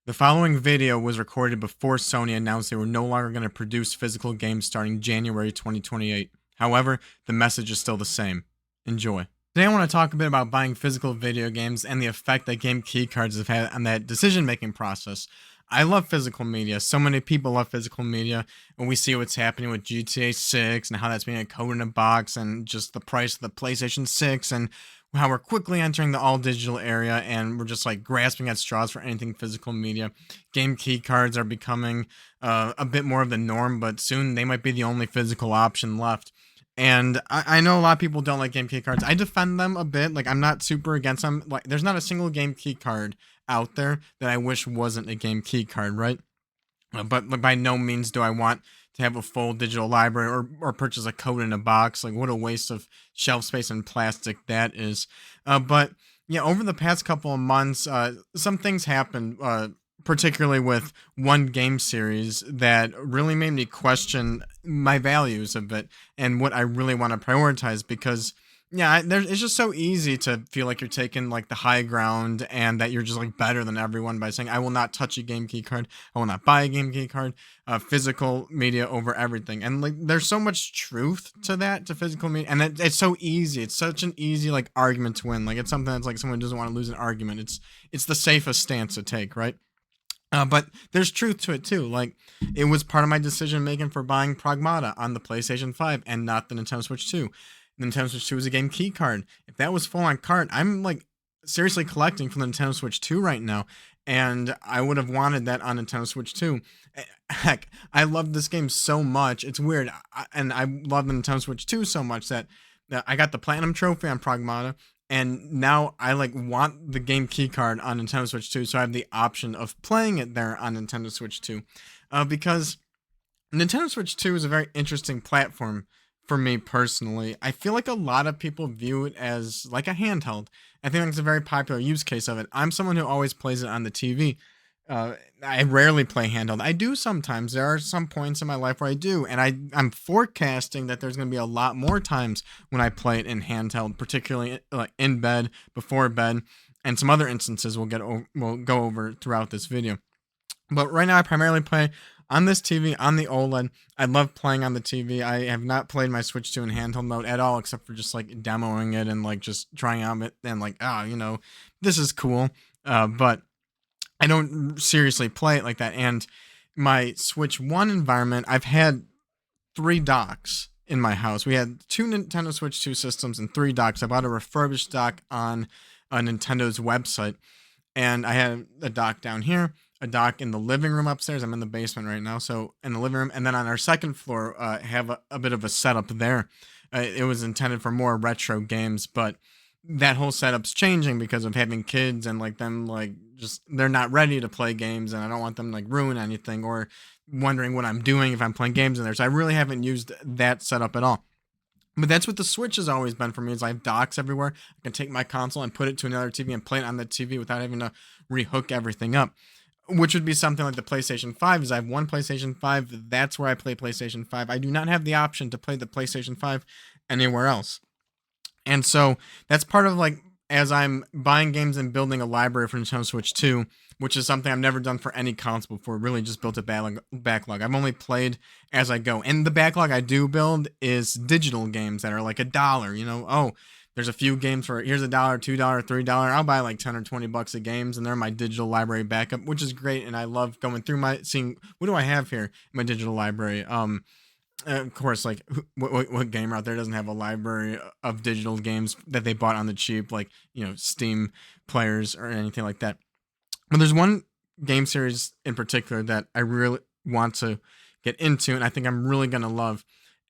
The following video was recorded before Sony announced they were no longer going to produce physical games starting January 2028. However, the message is still the same. Enjoy. Today I want to talk a bit about buying physical video games and the effect that game keycards have had on that decision-making process. I love physical media. So many people love physical media, and we see what's happening with GTA 6 and how that's being a code in a box and just the price of the PlayStation 6 and how we're quickly entering the all digital area and we're just like grasping at straws for anything physical media. Game key cards are becoming a bit more of the norm, but soon they might be the only physical option left. And I know a lot of people don't like game key cards. I defend them a bit. Like, I'm not super against them. Like, there's not a single game key card out there that I wish wasn't a game key card, right? But by no means do I want to have a full digital library or purchase a code in a box. Like, what a waste of shelf space and plastic that is. But yeah, over the past couple of months, some things happened, particularly with one game series that really made me question my values a bit and what I really want to prioritize because yeah, it's just so easy to feel like you're taking like the high ground and that you're just like better than everyone by saying, I will not touch a game key card. I will not buy a game key card, physical media over everything. And like, there's so much truth to that, to physical media. And it's so easy. It's such an easy like argument to win. Like, it's something that's like someone doesn't want to lose an argument. It's the safest stance to take, right? But there's truth to it too. Like, it was part of my decision making for buying Pragmata on the PlayStation 5 and not the Nintendo Switch 2. Nintendo Switch 2 is a game key card. If that was full on card, I'm like seriously collecting for the Nintendo Switch 2 right now, and I would have wanted that on Nintendo Switch 2. Heck, I love this game so much. It's weird, and I love the Nintendo Switch 2 so much that I got the Platinum Trophy on Pragmata, and now I like want the game key card on Nintendo Switch 2, so I have the option of playing it there on Nintendo Switch 2, because Nintendo Switch 2 is a very interesting platform for me personally. I feel like a lot of people view it as like a handheld. I think that's a very popular use case of it. I'm someone who always plays it on the TV. I rarely play handheld. I do sometimes. There are some points in my life where I do, and I'm forecasting that there's going to be a lot more times when I play it in handheld, particularly in bed, before bed, and some other instances we'll go over throughout this video. But right now, I primarily play on this TV, on the OLED. I love playing on the TV. I have not played my Switch 2 in handheld mode at all, except for just like demoing it and like just trying out it and like, this is cool. But I don't seriously play it like that. And my Switch 1 environment, I've had 3 docks in my house. We had 2 Nintendo Switch 2 systems and 3 docks. I bought a refurbished dock on Nintendo's website, and I had a dock down here, a dock in the living room upstairs. I'm in the basement right now, so in the living room, and then on our second floor, have a bit of a setup there. It was intended for more retro games, but that whole setup's changing because of having kids and like them like just they're not ready to play games, and I don't want them to like ruin anything or wondering what I'm doing if I'm playing games in there. So I really haven't used that setup at all. But that's what the Switch has always been for me, is I have docks everywhere. I can take my console and put it to another TV and play it on the TV without having to rehook everything up, which would be something like the PlayStation 5. Is I have one PlayStation 5. That's where I play PlayStation 5. I do not have the option to play the PlayStation 5 anywhere else. And so that's part of like, as I'm buying games and building a library for Nintendo Switch 2, which is something I've never done for any console before. Really just built a backlog. I've only played as I go. And the backlog I do build is digital games that are like $1. Oh, there's a few games for here's $1, $2, $3. I'll buy like 10 or 20 bucks of games, and they're my digital library backup, which is great. And I love going through seeing what do I have here in my digital library. Of course, like what gamer out there doesn't have a library of digital games that they bought on the cheap, like Steam players or anything like that. But there's one game series in particular that I really want to get into, and I think I'm really gonna love.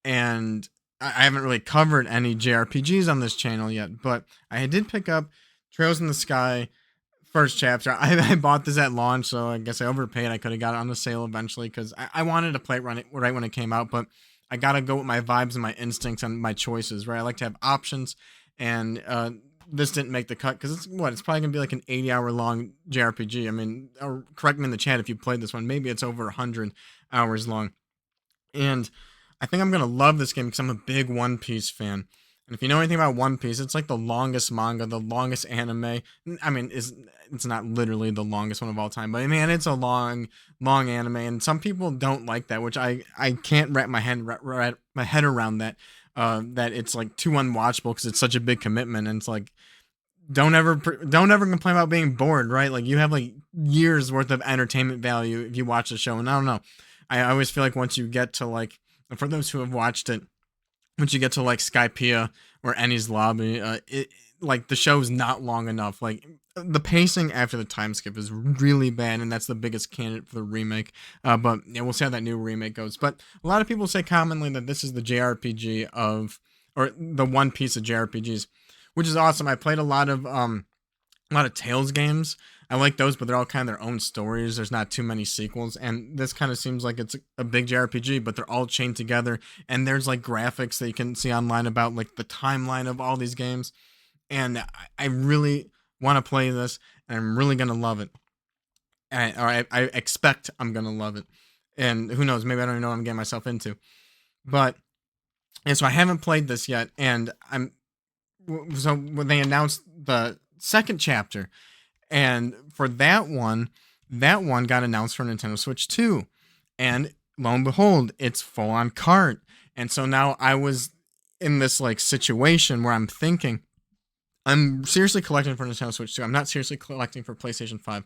And I haven't really covered any JRPGs on this channel yet, but I did pick up Trails in the Sky first chapter. I bought this at launch, so I guess I overpaid. I could have got it on the sale eventually because I wanted to play it right when it came out, but I gotta go with my vibes and my instincts and my choices, right? I like to have options, and this didn't make the cut because it's probably gonna be like an 80-hour long JRPG. I mean, correct me in the chat if you played this one. Maybe it's over 100 hours long, and I think I'm gonna love this game because I'm a big One Piece fan. And if you know anything about One Piece, it's like the longest manga, the longest anime. I mean, it's not literally the longest one of all time, but man, it's a long anime, and some people don't like that, which I can't wrap my head around that. That it's like too unwatchable because it's such a big commitment, and it's like don't ever complain about being bored, right? Like you have like years worth of entertainment value if you watch the show, and I don't know. I always feel like once you get to like, for those who have watched it, once you get to like Skypiea or Enies Lobby, it like the show's not long enough. Like the pacing after the time skip is really bad, and that's the biggest candidate for the remake. But yeah, we'll see how that new remake goes. But a lot of people say commonly that this is the JRPG of, or the One Piece of JRPGs, which is awesome. I played a lot of Tales games. I like those, but they're all kind of their own stories. There's not too many sequels, and this kind of seems like it's a big JRPG, but they're all chained together. And there's like graphics that you can see online about like the timeline of all these games, and I really want to play this, and I'm really gonna love it. I expect I'm gonna love it, and who knows? Maybe I don't even know what I'm getting myself into. But and so I haven't played this yet, and so when they announced the second chapter, and for that one got announced for Nintendo Switch 2. And lo and behold, it's full on cart. And so now I was in this like situation where I'm thinking, I'm seriously collecting for Nintendo Switch 2. I'm not seriously collecting for PlayStation 5.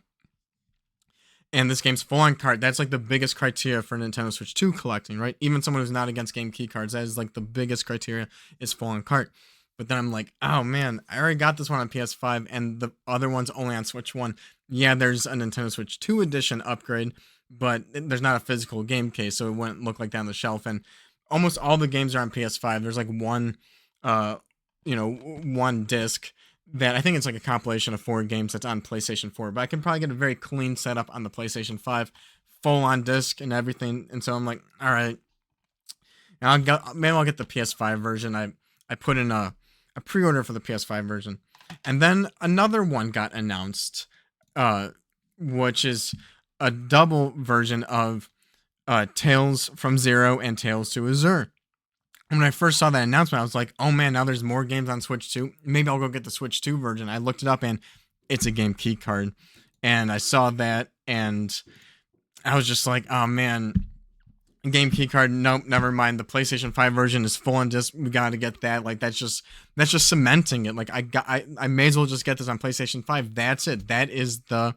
And this game's full on cart. That's like the biggest criteria for Nintendo Switch 2 collecting, right? Even someone who's not against game key cards, that is like the biggest criteria is full on cart. But then I'm like, oh man, I already got this one on PS5 and the other one's only on Switch 1. Yeah, there's a Nintendo Switch 2 edition upgrade, but there's not a physical game case, so it wouldn't look like that on the shelf. And almost all the games are on PS5. There's like uh, one disc that I think it's like a compilation of 4 games that's on PlayStation 4. But I can probably get a very clean setup on the PlayStation 5, full on disc and everything. And so I'm like, all right, maybe I'll get the PS5 version. I put in a pre-order for the PS5 version. And then another one got announced, which is a double version of Tales from Zero and Tales to Azure. And when I first saw that announcement, I was like, oh man, now there's more games on Switch 2. Maybe I'll go get the Switch 2 version. I looked it up and it's a game key card. And I saw that and I was just like, oh man, game key card, nope, never mind. The PlayStation 5 version is full on disc. We gotta get that. Like that's just cementing it. Like I may as well just get this on PlayStation 5. That's it. That is the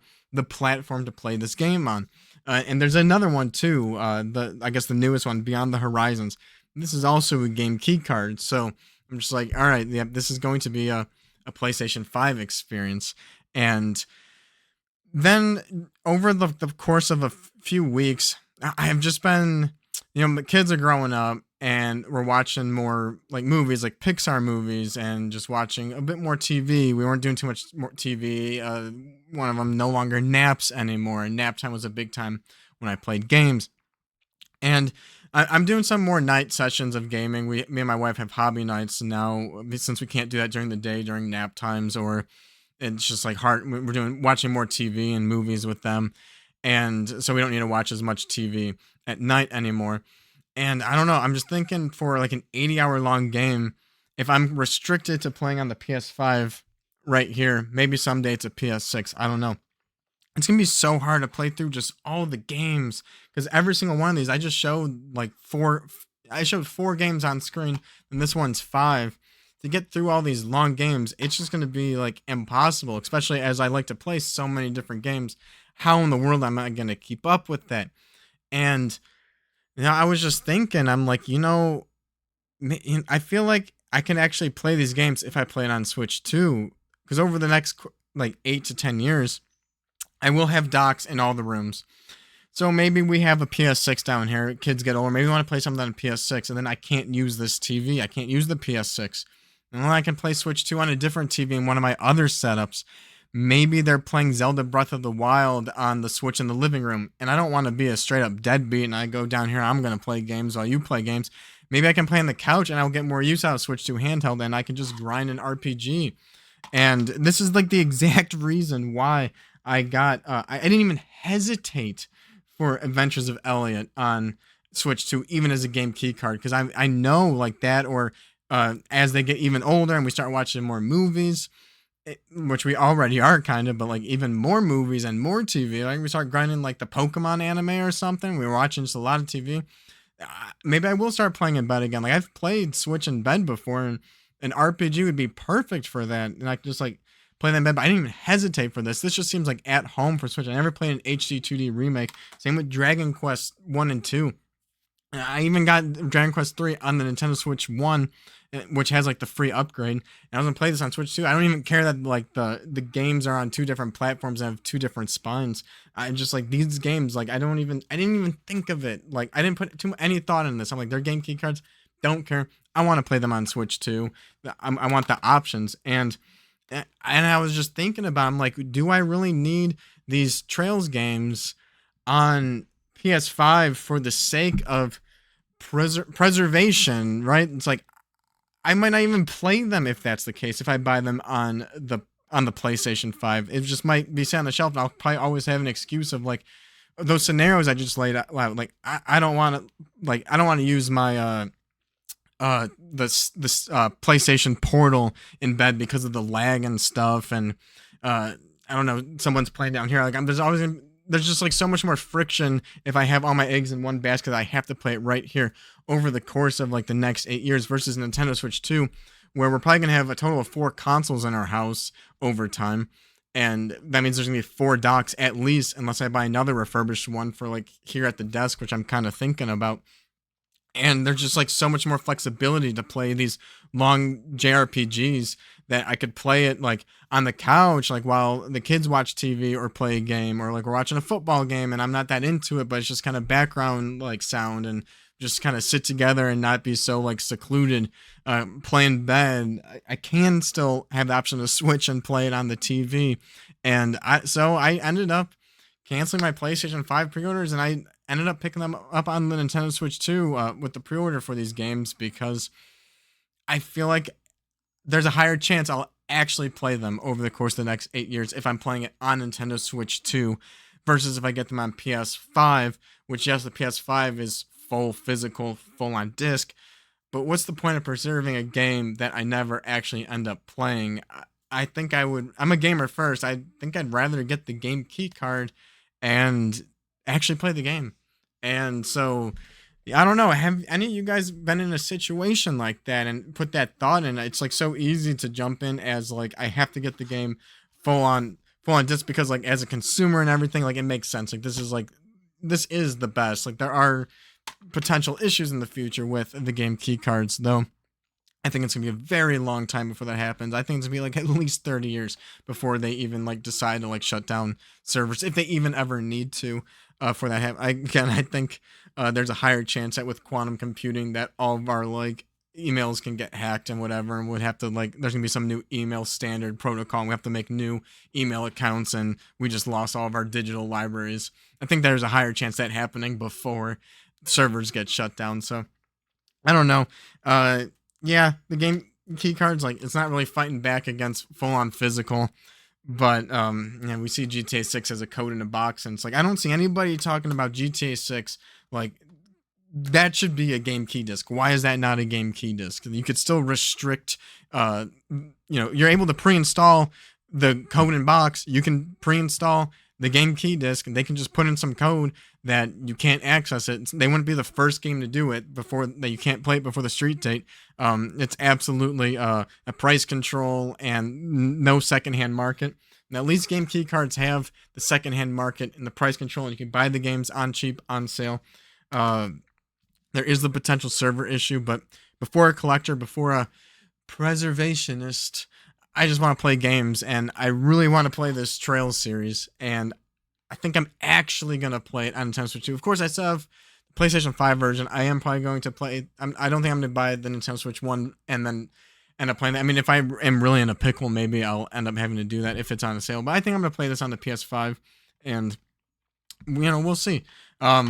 platform to play this game on. And there's another one too. I guess the newest one, Beyond the Horizons. This is also a game key card. So I'm just like, all right, yeah, this is going to be a PlayStation 5 experience. And then over the course of a few weeks, I have just been, the kids are growing up and we're watching more like movies, like Pixar movies, and just watching a bit more TV. We weren't doing too much more TV. One of them no longer naps anymore. And nap time was a big time when I played games. And I'm doing some more night sessions of gaming. Me and my wife have hobby nights now, since we can't do that during the day during nap times, or it's just like hard. We're watching more TV and movies with them, and so we don't need to watch as much TV at night anymore. And I don't know. I'm just thinking for like an 80-hour long game, if I'm restricted to playing on the PS5 right here, maybe someday it's a PS6. I don't know. It's gonna be so hard to play through just all the games, because every single one of these, I just showed like four. I showed 4 games on screen, and this one's 5. To get through all these long games, it's just gonna be like impossible. Especially as I like to play so many different games. How in the world am I gonna keep up with that? And I was just thinking, I'm like, I feel like I can actually play these games if I play it on Switch too, because over the next like 8 to 10 years. I will have docks in all the rooms. So maybe we have a PS6 down here. Kids get older. Maybe we want to play something on a PS6, and then I can't use this TV. I can't use the PS6. And then I can play Switch 2 on a different TV in one of my other setups. Maybe they're playing Zelda Breath of the Wild on the Switch in the living room, and I don't want to be a straight up deadbeat and I go down here, I'm going to play games while you play games. Maybe I can play on the couch and I'll get more use out of Switch 2 handheld, and I can just grind an RPG. And this is like the exact reason why I didn't even hesitate for Adventures of Elliot on Switch 2, even as a game key card, because I know like that, or as they get even older and we start watching more movies, which we already are kind of, but like even more movies and more TV. Like we start grinding like the Pokemon anime or something. We were watching just a lot of TV. Maybe I will start playing in bed again. Like I've played Switch in bed before, and an RPG would be perfect for that. And I could just like play that in bed. But I didn't even hesitate for this. This just seems like at home for Switch. I never played an HD 2D remake. Same with Dragon Quest 1 and 2. I even got Dragon Quest 3 on the Nintendo Switch 1, which has like the free upgrade. And I was gonna play this on Switch 2. I don't even care that like the games are on two different platforms and have two different spines. I just like these games, like I didn't even think of it. Like I didn't put any thought in this. I'm like, they're game key cards. Don't care. I want to play them on Switch 2. I want the options. And I was just thinking about, I'm like, do I really need these Trails games on PS5 for the sake of preservation, right? It's like I might not even play them if that's the case. If I buy them on the PlayStation 5, it just might be sat on the shelf, and I'll probably always have an excuse of like those scenarios I just laid out. Like I don't want to use my PlayStation Portal in bed because of the lag and stuff, and I don't know, someone's playing down here. Like there's just like so much more friction if I have all my eggs in one basket. I have to play it right here over the course of like the next 8 years versus Nintendo Switch 2, where we're probably gonna have a total of 4 consoles in our house over time. And that means there's gonna be 4 docks at least, unless I buy another refurbished one for like here at the desk, which I'm kind of thinking about. And there's just like so much more flexibility to play these long JRPGs that I could play it like on the couch, like while the kids watch TV or play a game, or like we're watching a football game and I'm not that into it, but it's just kind of background like sound, and just kind of sit together and not be so like secluded. Play in bed. I can still have the option to switch and play it on the TV. And I ended up canceling my PlayStation 5 pre-orders, and I ended up picking them up on the Nintendo Switch 2 with the pre-order for these games, because I feel like there's a higher chance I'll actually play them over the course of the next 8 years if I'm playing it on Nintendo Switch 2 versus if I get them on PS5, which, yes, the PS5 is full physical, full on disc, but what's the point of preserving a game that I never actually end up playing? I think I'm a gamer first. I think I'd rather get the game key card and actually play the game. And so, I don't know. Have any of you guys been in a situation like that and put that thought in? It's like so easy to jump in as like I have to get the game full on just because like as a consumer and everything, like it makes sense. Like this is the best. Like there are potential issues in the future with the game key cards, though. I think it's gonna be a very long time before that happens. I think it's gonna be like at least 30 years before they even like decide to like shut down servers, if they even ever need to. For that happen, I think there's a higher chance that with quantum computing that all of our like emails can get hacked and whatever, and would have to like there's gonna be some new email standard protocol. And we have to make new email accounts, and we just lost all of our digital libraries. I think there's a higher chance that happening before servers get shut down. So I don't know. Yeah, the game key cards, like it's not really fighting back against full on physical, but yeah, we see GTA 6 as a code in a box, and it's like I don't see anybody talking about GTA 6 like that should be a game key disc. Why is that not a game key disc? You could still restrict. You're able to pre-install the code in box. You can pre-install the game key disc, and they can just put in some code that you can't access it. They wouldn't be the first game to do it before that. You can't play it before the street date. It's absolutely a price control and no secondhand market. And at least game key cards have the secondhand market and the price control, and you can buy the games on cheap, on sale. There is the potential server issue, but before a collector, before a preservationist, I just want to play games, and I really want to play this Trails series, and I think I'm actually going to play it on Nintendo Switch 2. Of course, I still have the PlayStation 5 version. I am probably going to play I don't think I'm going to buy the Nintendo Switch 1 and then end up playing that. I mean, if I am really in a pickle, maybe I'll end up having to do that if it's on a sale. But I think I'm going to play this on the PS5, and, we'll see. I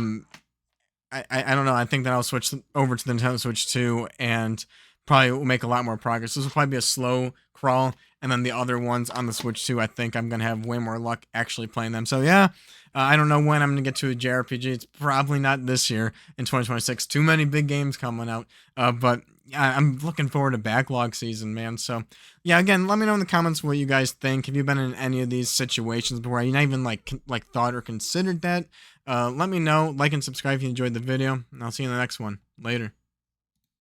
don't know. I think that I'll switch over to the Nintendo Switch 2 and probably will make a lot more progress. This will probably be a slow crawl, and then the other ones on the Switch too, I think I'm gonna have way more luck actually playing them. So yeah, I don't know when I'm gonna get to a JRPG. It's probably not this year in 2026. Too many big games coming out. But I'm looking forward to backlog season, man. So yeah, again, let me know in the comments what you guys think. Have you been in any of these situations before? You not even like thought or considered that? Let me know. Like and subscribe if you enjoyed the video, and I'll see you in the next one. Later.